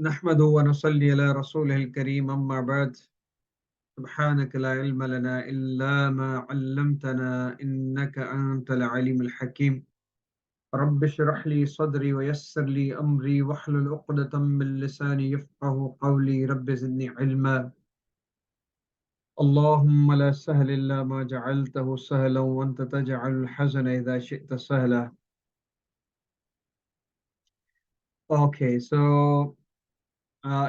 نحمده ونصلي على رسوله الكريم أما بعد سبحانك لا علم لنا إلا ما علمتنا إنك أنت العليم الحكيم رب اشرح لي صدري ويسر لي أمري واحلل عقدة من لساني يفقه قولي رب زدني علما اللهم لا سهل إلا ما جعلته سهلا وأنت تجعل الحزن إذا شئت سهلا. Okay, so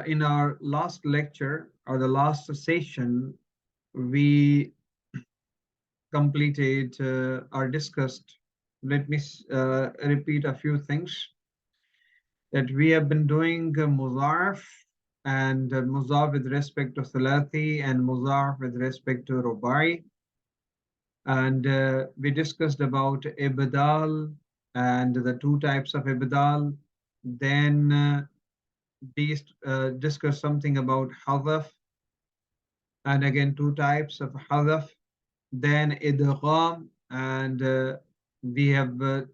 in our last lecture or the last session, we completed or discussed. Let me repeat a few things that we have been doing mudhaf and mudhaf with respect to thalathi and mudhaf with respect to rubai. And we discussed about ibdal and the two types of ibdal. Then we discussed something about hadaf and again two types of hadaf. Then idgham, and we have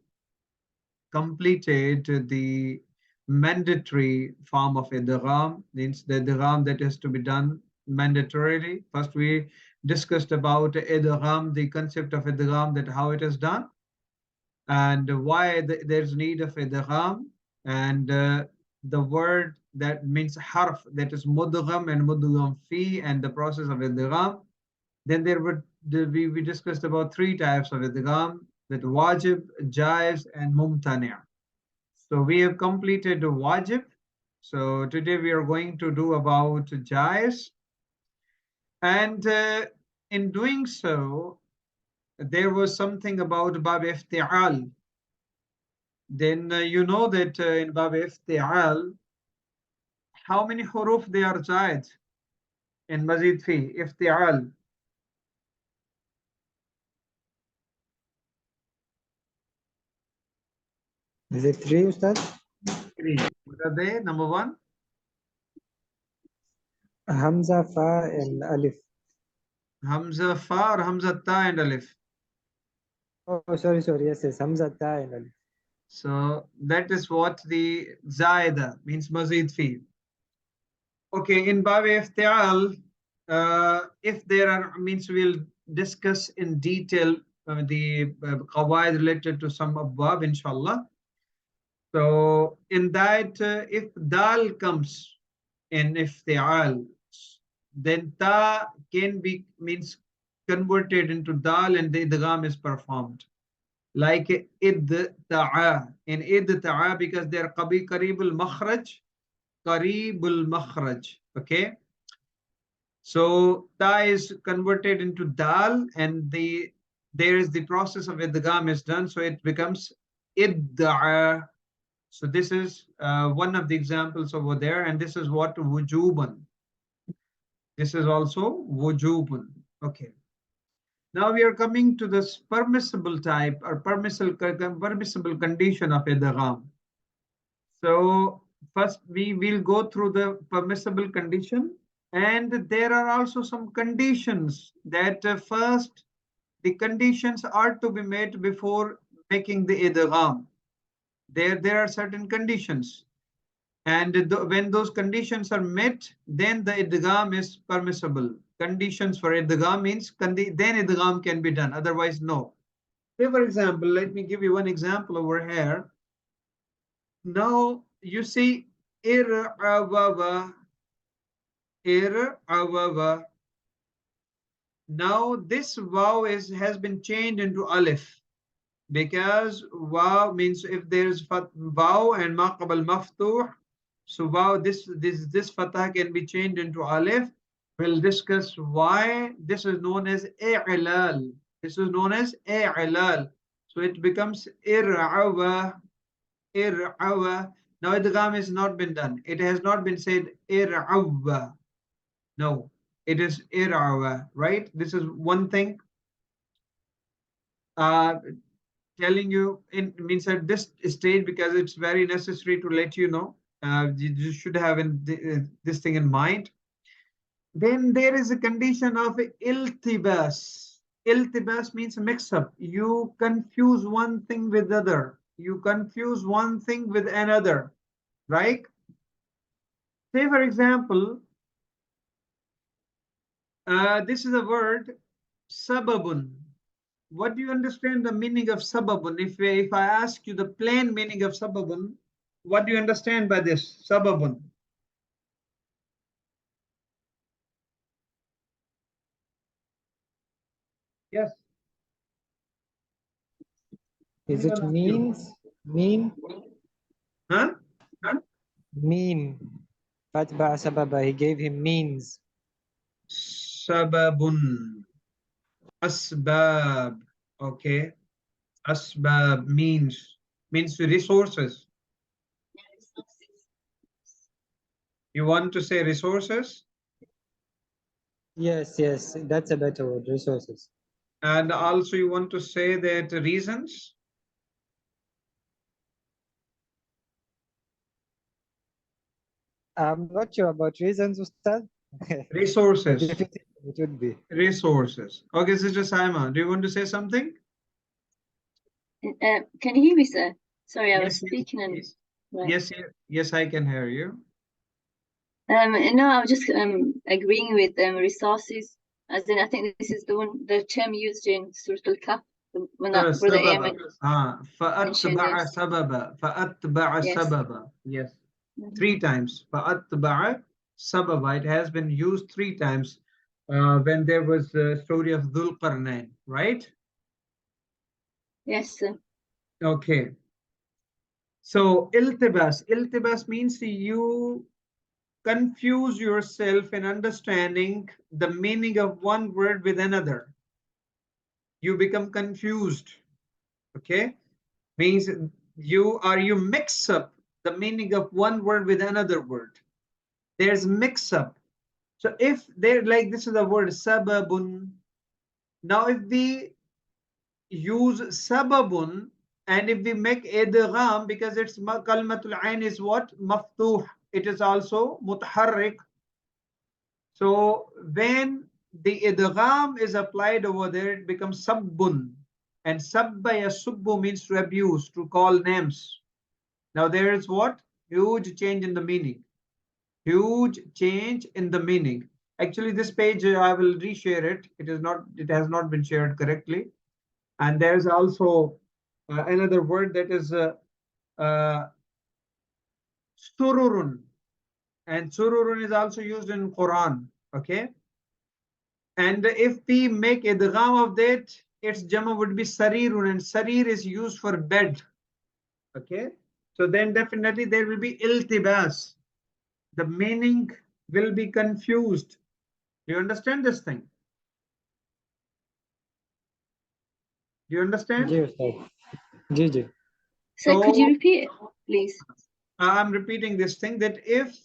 completed the mandatory form of idgham, means the idgham that is to be done mandatorily. First we discussed about idgham, the concept of idgham, that how it is done and why there's need of idgham, and the word that means harf, that is mudgham and mudgham fi, and the process of idgham. Then we discussed about three types of idgham, that wajib, jaiz, and mumtani'. So we have completed wajib. So today we are going to do about jaiz. And in doing so, there was something about bab ifti'al. Then you know that in bab ifti'al, how many huruf they are jaiz in mazid fi ifti'al? Is it three, Ustad? Three. What are they? Number one? Hamza, Fa, and Alif. Hamza fa or Hamza ta and alif. Oh, sorry. Yes. Hamza, Ta, and Alif. So that is what the zaida means, mazid fi. Okay, in bab iftial, if there are, means we'll discuss in detail the qawaid related to some abwab, inshallah. So in that, if dal comes in iftial, then ta can be, means converted into dal, and the idgham is performed. Like id-ta'a. In id-ta'a, because they are qareebul makhraj, qareebul makhraj. Okay. So ta is converted into dal, and there is the process of idgham is done, so it becomes idda'a. So this is one of the examples over there, and this is what wujuban. This is also wujuban. Okay. Now we are coming to this permissible type or permissible condition of idgham. So first we will go through the permissible condition, and there are also some conditions that first the conditions are to be met before making the idgham. There are certain conditions, and when those conditions are met, then the idgham is permissible. Conditions for idgham means then idgham can be done, otherwise no. Say for example, let me give you one example over here. Now you see ir'awwa. Now this waw has been changed into alif, because waw means if there is waw and ma qabal maftuh, so waw this fatah can be changed into alif. We'll discuss why this is known as i'lal. This is known as i'lal. So it becomes ir'awa. Now idgham has not been done. It has not been said ir'awa. No, it is ir'awa, right? This is one thing. Telling you in means at this stage, because it's very necessary to let you know. You should have this thing in mind. Then there is a condition of iltibas. Iltibas means mix up. You confuse one thing with other. You confuse one thing with another, right? Say for example, this is a word sababun. What do you understand the meaning of sababun? If I ask you the plain meaning of sababun, what do you understand by this sababun? Yes. Is it Anyone of you? means? Mean? Huh? Huh? Mean. فَأَتْبَعَ سَبَبًا. He gave him means. Sababun. Asbab. Okay. Asbab means resources. You want to say resources? Yes, yes, that's a better word. Resources. And also you want to say that reasons? I'm not sure about reasons, Ustad. But Resources. if it would be. Resources. Okay, Sister Saima, do you want to say something? Can you hear me, sir? Sorry, I was Yes, speaking and yes, right. yes, I can hear you. No, I was just agreeing with resources. As in, I think this is the term used in Surah Al-Kahf when that brother Sababa. Ayman mentioned. فأتبع Yes, sababa. فأتبع yes. sababa. Yes. Mhm. 3 times. فأتبع sababa. It has been used 3 times when there was the story of Dhul Qarnain, right? Yes, sir. Okay. So iltibas. Iltibas means you confuse yourself in understanding the meaning of one word with another. You become confused. Okay. Means you mix up the meaning of one word with another word. There's mix up. So if they're like this is the word sababun. Now if we use sababun and if we make idgham because it's kalmatul ain is what maftuh, it is also mutaharrik. So when the idgham is applied over there, it becomes sabbun. And sabba yasubbu means to abuse, to call names. Now there is what? Huge change in the meaning. Huge change in the meaning. Actually, this page I will reshare it. It has not been shared correctly. And there's also another word that is uh, sururun. And sururun is also used in Quran. Okay. And if we make idgham of that, its jama would be sarirun, and sarir is used for bed. Okay. So then definitely there will be iltibas. The meaning will be confused. Do you understand this thing? Do you understand? Ji, Ustad. Ji. Sir, could you So repeat it, please? I'm repeating this thing that if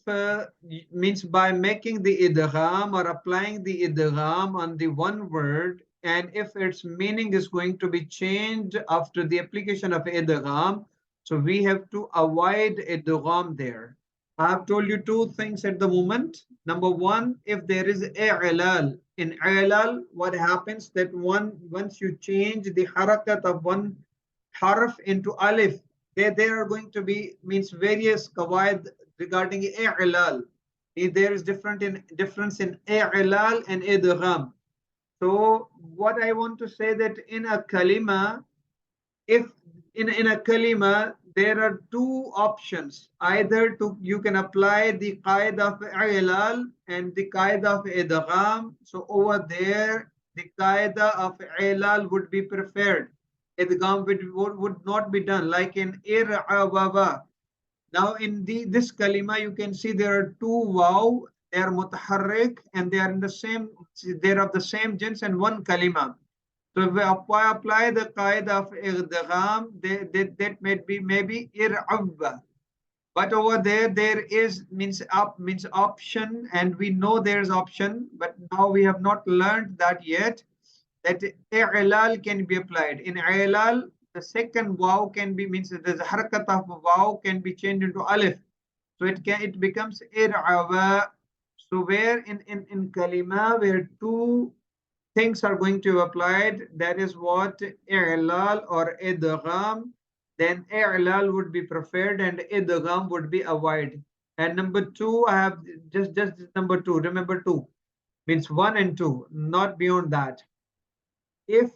means by making the idgham or applying the idgham on the one word, and if its meaning is going to be changed after the application of idgham, so we have to avoid idgham there. I have told you 2 things at the moment. Number 1, if there is i'lal, in i'lal, what happens that once you change the harakat of one harf into alif, there are going to be means various qawaid regarding i'lal. There is difference in i'lal and idgham. So what I want to say that in a kalima, if in a kalima there are 2 options, either to you can apply the qaida of i'lal and the qaida of idgham. So over there the qaida of i'lal would be preferred. Idgham would not be done, like in ir'awaba. Now in this kalima you can see there are 2 waw, they are mutaharrik and they are in the same, they are of the same jins and one kalima. So if we apply the qaida of idgham, that may be maybe ir'abba. But over there is means option, and we know there's option, but now we have not learned that yet. That i'lal can be applied. In i'lal, the second waw can be means the harakat of waw can be changed into alif. So it becomes ir'awa. So where in kalima where 2 things are going to be applied, that is what i'lal or idgham, then i'lal would be preferred and idgham would be avoided. And number 2, I have just number 2. Remember 2 means 1 and 2, not beyond that. If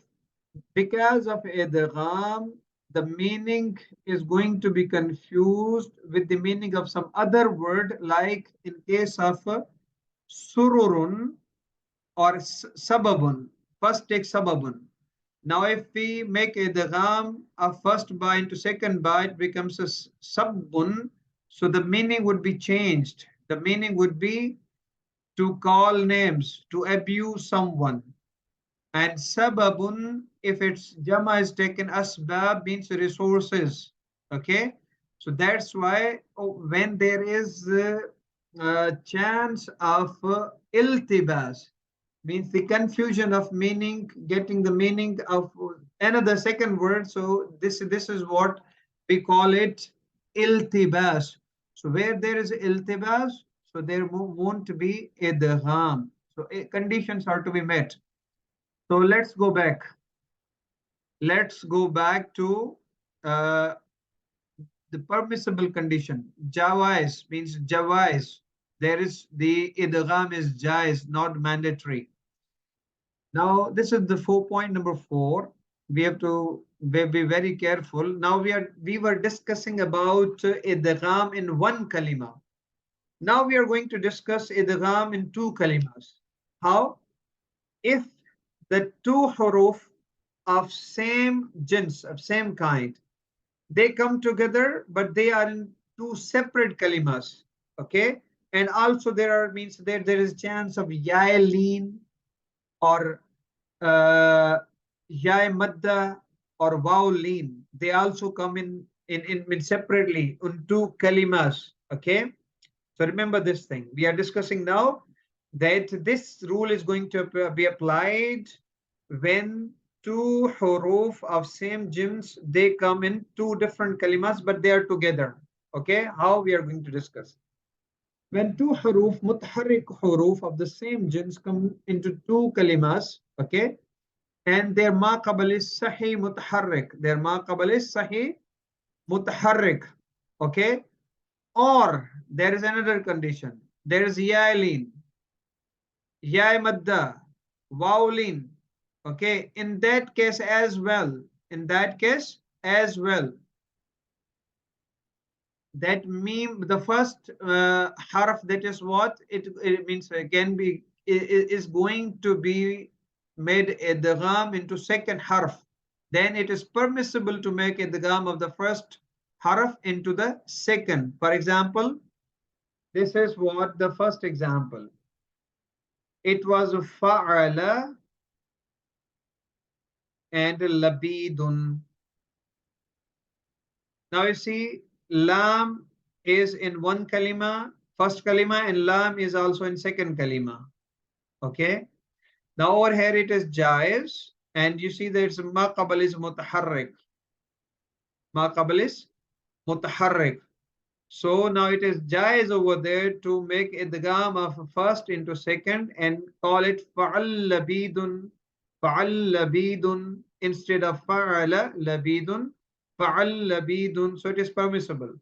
because of idgham, the meaning is going to be confused with the meaning of some other word, like in case of sururun or sababun. First take sababun. Now if we make idgham of first ba into second ba, it becomes a sabbun. So the meaning would be changed. The meaning would be to call names, to abuse someone. And sababun, if its jama is taken, asbab means resources. Okay, so that's why when there is a chance of iltibas, means the confusion of meaning, getting the meaning of another second word. So this is what we call it iltibas. So where there is iltibas, so there won't be idgham. So conditions are to be met. So let's go back. Let's go back to uh, the permissible condition. Jawais means jawais. There is the idgham is jais, not mandatory. Now this is the point number 4. We have to be very careful. Now we were discussing about idgham in one kalima. Now we are going to discuss idgham in 2 kalimas. How? If the 2 huruf of same jins, of same kind, they come together, but they are in 2 separate kalimas. Okay, and also there are means there is chance of yailin or yai madda or waulin. They also come in separately in 2 kalimas. Okay, so remember this thing. We are discussing now that this rule is going to be applied when 2 huruf of same jins, they come in 2 different kalimas, but they are together. Okay, how we are going to discuss. When 2 huruf, mutaharrik huruf of the same jins come into 2 kalimas, okay, and their ma qabal is sahih mutaharrik, their ma qabal is sahih mutaharrik, okay, or there is another condition. There is yailin, ya madda, waulin. Okay, in that case as well, that meme, the first harf, that is what it means can be is going to be made idgham into second harf. Then it is permissible to make idgham of the first harf into the second. For example, this is what the first example. It was fa'ala and labidun. Now you see, lam is in one kalima, first kalima, and lam is also in second kalima. Okay. Now over here it is jaiz, and you see that it's ma qabal is mutaharrik. Ma qabal is mutaharrik. So now it is jaiz over there to make idgham of first into second and call it fa'al labidun instead of fa'ala labidun, fa'al labidun. So it is permissible.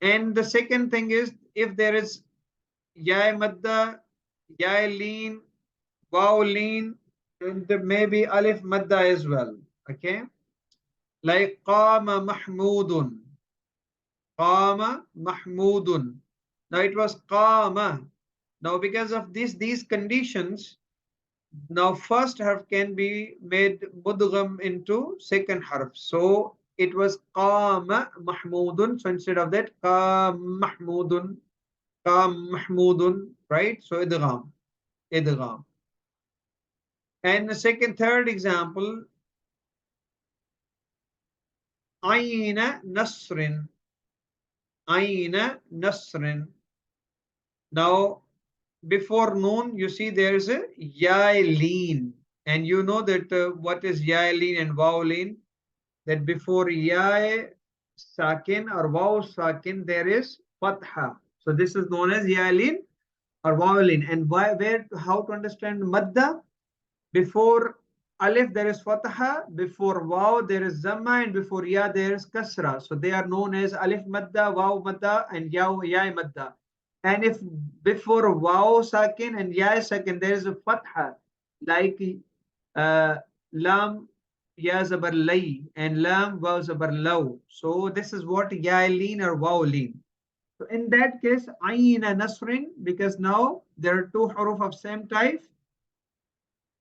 And the second thing is, if there is ya madda, ya lean, waw lean, and maybe alif madda as well. Okay, like qama mahmudun. Qama mahmudun. Now it was qama. Now because of these conditions, now first harf can be made mudgham into second harf. So it was qama mahmudun. So instead of that, qam mahmudun, right? So idgham. And the third example, Aina Nasrin. Now, before noon, you see there is a yailin. And you know that what is yailin and wawlin? That before ya sakin or waw sakin, there is fatha. So this is known as yailin or wawlin. And how to understand madda? Before alif there is fatha, before waw there is zamma, and before ya there is kasra. So they are known as alif madda, waw madda, and ya madda. And if before waw sakin and ya sakin there is a fatha, like lam ya zabar lay and lam waw zabar law. So this is what ya leen or waw leen. So in that case, ayn nasrin, because now there are two huruf of same type,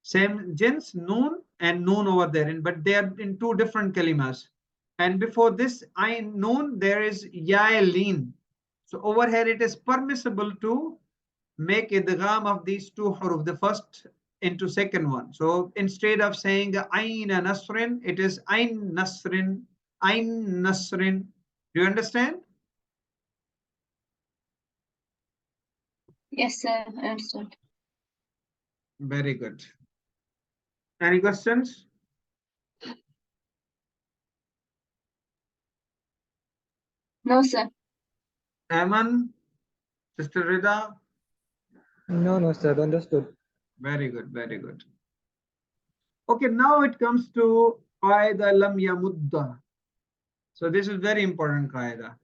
same jins, noon and noon over there, but they are in two different kalimas. And before this ayn noon, there is ya leen. So over here it is permissible to make idgham of these two huruf, the first into second one. So instead of saying ayn nasrin, it is ayn nasrin, ayn nasrin. Do you understand? Yes, sir, I understand. Very good. Any questions? No, sir. Aman, Sister Rida? No, sir, understood. Very good, very good. Okay, now it comes to qaida lam yamudda. So this is very important qaida.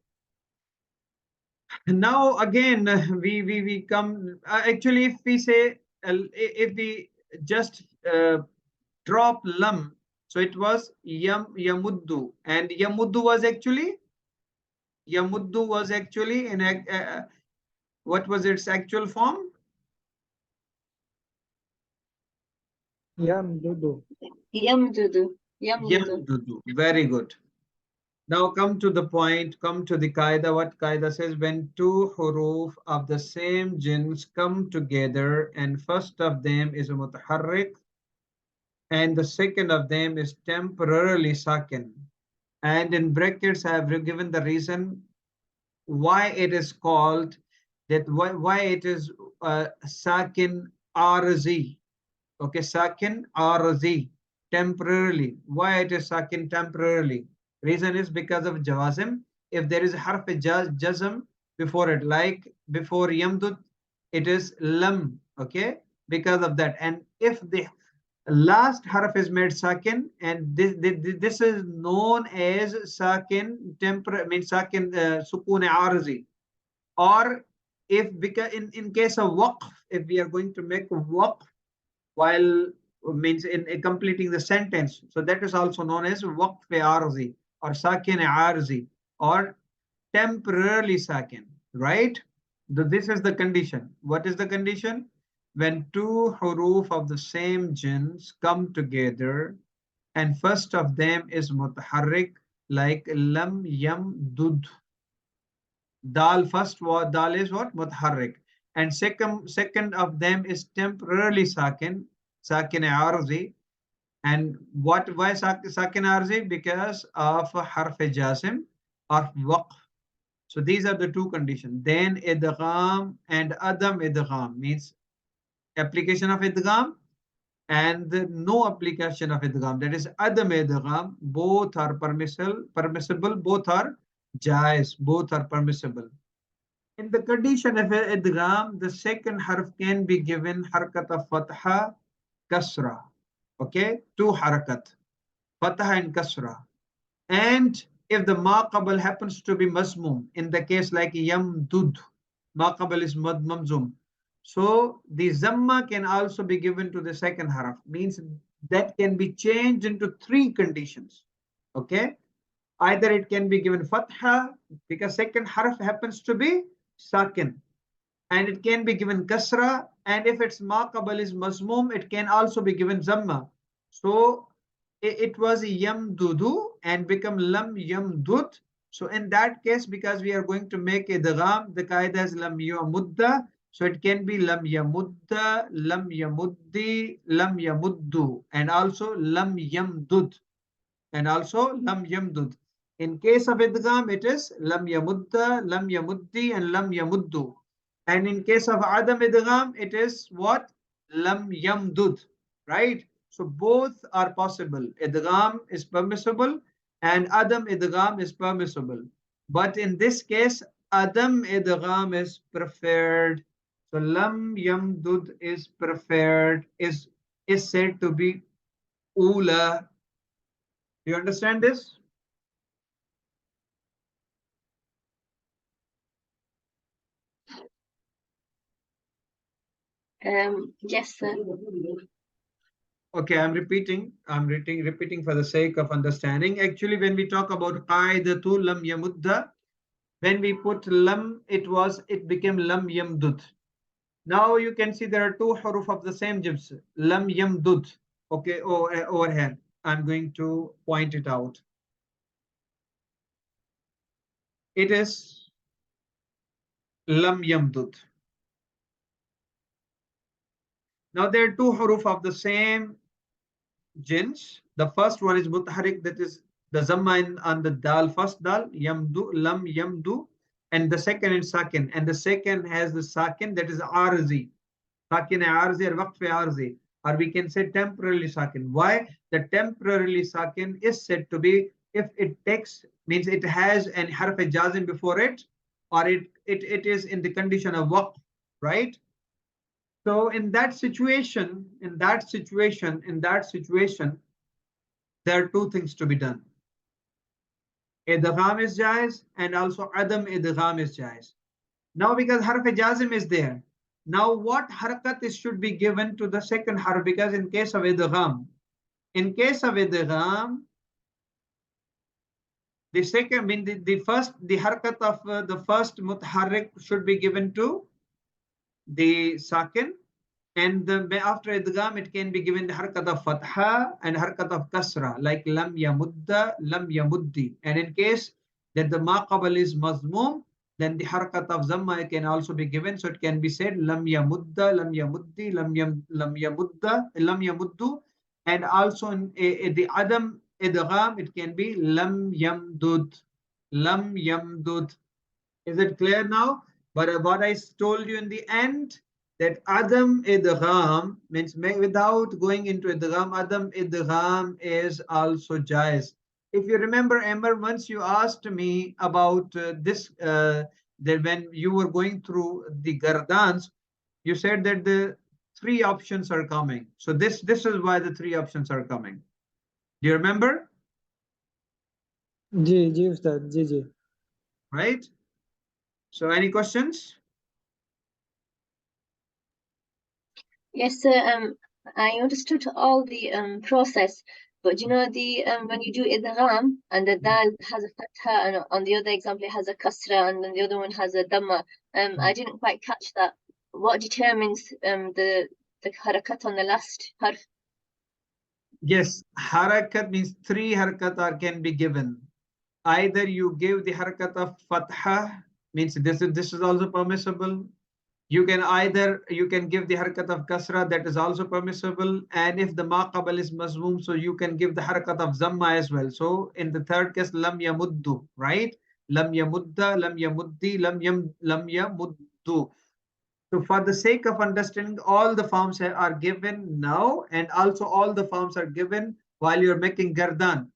Now again, we come, actually if we say, if we just drop lam, so it was yamuddu, and yamuddu was actually in what was its actual form? Yamdudu. Yamdudu. Yamdudu. Yamdudu. Very good. Now come to the point, come to the qaida. What qaida says, when two huruf of the same jins come together and first of them is a mutaharrik and the second of them is temporarily sakin. And in brackets I have given the reason why it is called that, why it is sakin arzi. Okay, sakin arzi, temporarily. Why it is sakin temporarily? Reason is because of jawazim. If there is a harf jazm before it, like before yamdud, it is lam. Okay, because of that. And if the last harf is made sakin, and this is known as sakin means sakin sukun arzi. Or if, because in case of waqf, if we are going to make waqf while means in completing the sentence, so that is also known as waqf arzi or sakin arzi or temporarily sakin, right? This is the condition. What is the condition? When two huruf of the same jins come together and first of them is mutaharrik, like lam yam dud. Dal, first dal is what? Mutaharrik. And second of them is temporarily sakin arzi. And why sakin arzi? Because of harf jazim or waqf. So these are the two conditions. Then idgham and adam idgham means application of idgham and no application of idgham. That is adam idgham. Both are permissible. Both are jais. Both are permissible. In the condition of idgham, the second harf can be given harakat of fatha, kasra. Okay, two harakat, fatha and kasra. And if the maqabal happens to be mazmum, in the case like yamdud, maqabal is mamzum. So the zamma can also be given to the second harf, means that can be changed into three conditions. Okay, either it can be given fatha because second harf happens to be sakin, and it can be given kasra, and if its maqabal is mazmum, it can also be given zamma. So it was yamdudu and become lam yamdud. So in that case, because we are going to make idgham, the qaida is lam yamudda. So it can be lam yamudda, lam yamuddi, lam yamuddu, and also lam yamdud, and also lam yamdud. In case of idgham, it is lam yamudda, lam yamuddi, and lam yamuddu. And in case of adam idgham, it is what? Lam yamdud, right? So both are possible. Idgham is permissible and adam idgham is permissible. But in this case, adam idgham is preferred. So lam yamdud is preferred, is said to be Ula. Do you understand this? Yes, sir. Okay, I'm repeating for the sake of understanding. Actually, when we talk about qaidatu lam yamudda, when we put lam, it became lam yamdud. Now you can see there are two huruf of the same jibs, lam yamdud. Okay, over here. I'm going to point it out. It is lam yamdud. Now there are two huruf of the same jins. The first one is mutaharik, that is the zamma on the dal, first dal, yamdu, lam yamdu, and the second is sakin, and the second has the sakin, that is arzi. Sakin arzi or waqf arzi, or we can say temporarily sakin. Why? The temporarily sakin is said to be if it takes, means it has an harf jazim before it, or it is in the condition of waqf, right? So in that situation, there are two things to be done. Idgham is jaiz and also adam idgham is jaiz. Now because harf jazim is there, now what harakat should be given to the second harf? Because in case of idgham, the second, I mean the harakat of the first mutaharrik should be given to the sakin. And after idgham, it can be given the harakat of fatha and harakat of kasra, like lam yamudda, lam yamuddi. And in case that the maqabal is mazmum, then the harakat of zamma can also be given. So it can be said lam yamudda, lam yamuddi, lam yamudda, lam yamuddu. And also in the adam idgham, it can be lam yamdud, lam yamdud. Is it clear now? But what I told you in the end, that adam idgham means without going into idgham, adam idgham is also jaiz. If you remember, Amber, once you asked me about this, that when you were going through the gardans, you said that the three options are coming. So this is why the three options are coming. Do you remember? Ji ji Ustad ji ji. Right? So any questions? Yes, sir. I understood all the process, but you know the when you do idgham and the dal has a fatha, and on the other example it has a kasra, and then the other one has a dhamma. I didn't quite catch that. What determines the harakat on the last harf? Yes, harakat means three harakat can be given. Either you give the harakat of fatha, means this is also permissible. You can give the harakat of kasra, that is also permissible. And if the maqabal is mazmum, so you can give the harakat of zamma as well. So in the third case, lam yamuddu, right? Lam yamudda, lam yamuddi, lam yamuddu. So for the sake of understanding, all the forms are given now, and also all the forms are given while you're making gardan.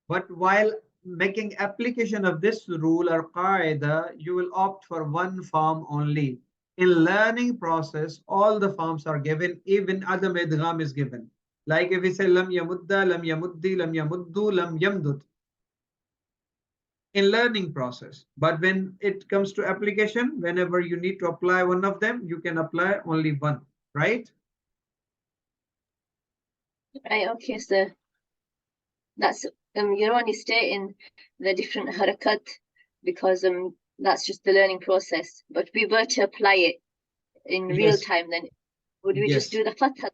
But while making application of this rule or qaida, you will opt for one form only. In learning process, all the forms are given, even adam idgham is given. Like if we say lam yamudda, lam yamuddi, lam yamuddu, lam yamdud. In learning process. But when it comes to application, whenever you need to apply one of them, you can apply only one, right? Right, okay, sir. That's you're only stating the different harakat because that's just the learning process. But if we were to apply it in real time, then would we just do the fatha?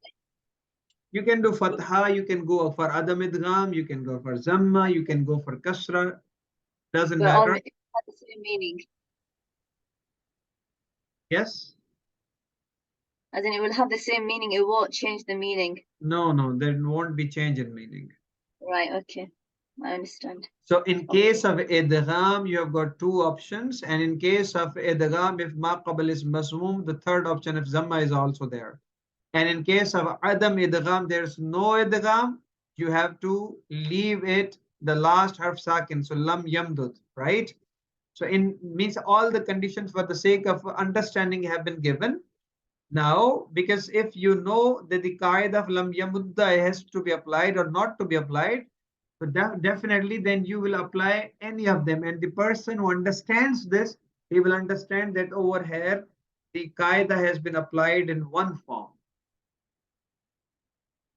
You can do fatha, you can go for adam idgham, you can go for zamma, you can go for kasra. Doesn't But matter. all have the same meaning. Yes? As in, it will have the same meaning. It won't change the meaning. No, there won't be change in meaning. Right, okay. I understand. So in case of idgham, you have got two options. And in case of idgham, if maqabal is mazmum, the third option of zamma is also there. And in case of adam idgham, there's no idgham. You have to leave it, the last harf sakin. So lam yamdud, right? So in means all the conditions for the sake of understanding have been given. Now, because if you know that the qaida of lam yamudda has to be applied or not to be applied, so definitely then you will apply any of them. And the person who understands this, he will understand that over here, the qaida has been applied in one form,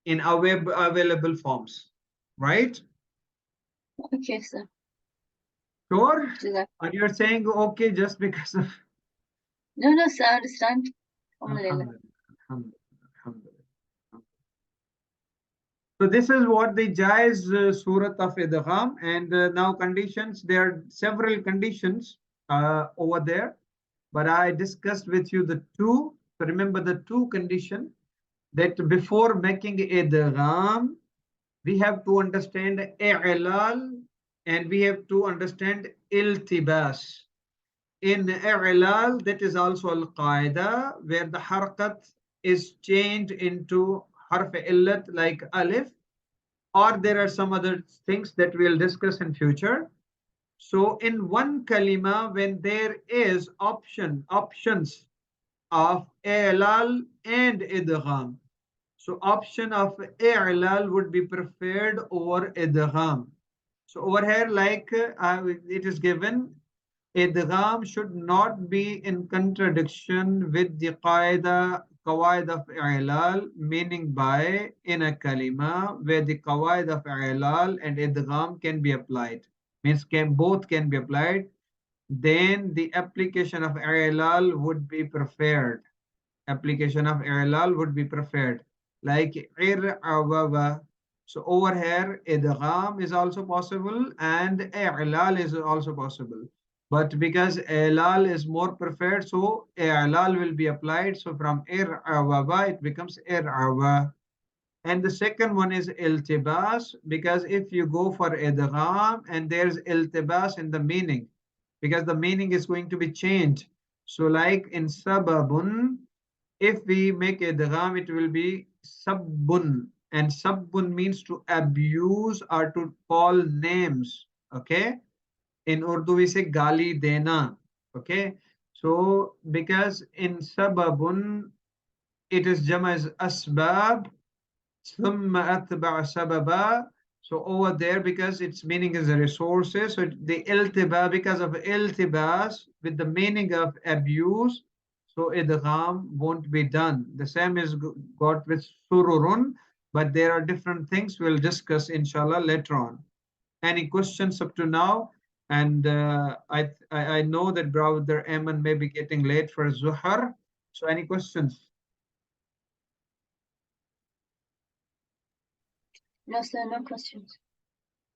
in available forms, right? Okay, sir. Sure? Jazakallah. Or you're saying, okay, just because of... No, no, sir, I understand. Alhamdulillah. Alhamdulillah, alhamdulillah, alhamdulillah. So this is what the Jaiz Surat of Idgham, and now conditions, there are several conditions over there, but I discussed with you the two. So remember the two condition that before making Idgham, we have to understand I'lal and we have to understand Iltibas. In I'lal, that is also Al-Qaida, where the harakat is changed into harf illat like alif, or there are some other things that we'll discuss in future. So in one kalima, when there is options of i'lal and idgham, so option of i'lal would be preferred over idgham. So over here, like it is given, idgham should not be in contradiction with the qawaid of i'lal, meaning by in a kalima where the qawaid of i'lal and idgham can be applied, means both can be applied, then the application of i'lal would be preferred. Application of i'lal would be preferred, like ir'awaba. So over here, idgham is also possible and i'lal is also possible. But because i'lal is more preferred, so i'lal will be applied. So from ir'awaba, it becomes ir'awa. And the second one is iltibas, because if you go for idgham and there's iltibas in the meaning, because the meaning is going to be changed. So like in sababun, if we make idgham, it will be sabbun, and sabbun means to abuse or to call names. Okay, in Urdu we say gali dena. Okay, so because in sababun it is jama as asbab, thumma atba sababa. So over there, because its meaning is the resources, so the iltiba, because of iltibas with the meaning of abuse, so idgham won't be done. The same is got with sururun, but there are different things we'll discuss inshallah later on. Any questions up to now? And I know that brother Eman may be getting late for Zuhar. So any questions? No, sir, no questions.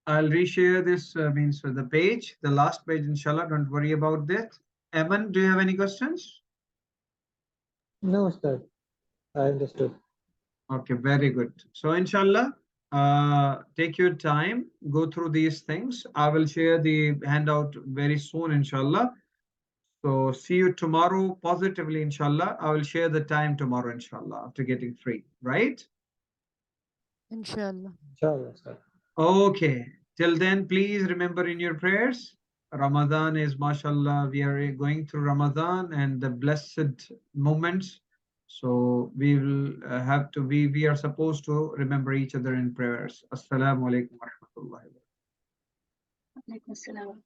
I'll reshare this means the page, the last page, inshallah. Don't worry about that. Eman, do you have any questions? No, sir. I understood. Okay, very good. So inshallah, take your time, go through these things. I will share the handout very soon, inshallah. So see you tomorrow positively, inshallah. I will share the time tomorrow, inshallah, after getting free, right? Inshallah. Inshallah, sir. Okay. Till then, please remember in your prayers, Ramadan is, mashallah, we are going through Ramadan and the blessed moments. So we will have to, we are supposed to remember each other in prayers. Assalamu alaikum wa rahmatullahi wa barakatuh. Alaikum assalam.